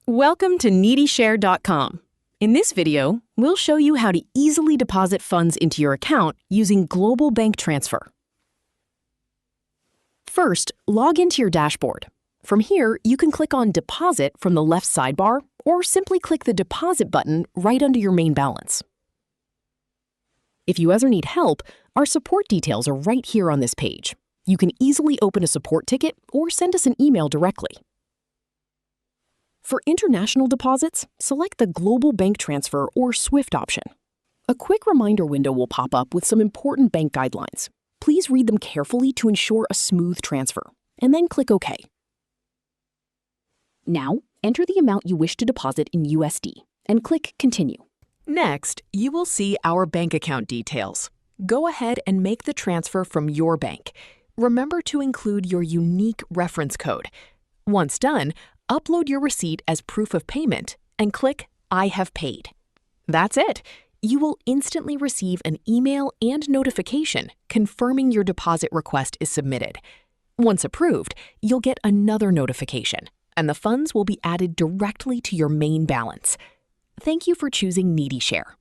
Welcome to Needyshare.com. In this video, we'll show you how to easily deposit funds into your account using global bank transfer. First, log into your dashboard. From here, you can click on Deposit from the left sidebar or simply click the Deposit button right under your main balance. If you ever need help, our support details are right here on this page. You can easily open a support ticket or send us an email directly. For international deposits, select the Global Bank Transfer or SWIFT option. A quick reminder window will pop up with some important bank guidelines. Please read them carefully to ensure a smooth transfer, and then click OK. Now, enter the amount you wish to deposit in USD and click Continue. Next, you will see our bank account details. Go ahead and make the transfer from your bank. Remember to include your unique reference code. Once done, upload your receipt as proof of payment and click I have paid. That's it. You will instantly receive an email and notification confirming your deposit request is submitted. Once approved, you'll get another notification, and the funds will be added directly to your main balance. Thank you for choosing Needyshare.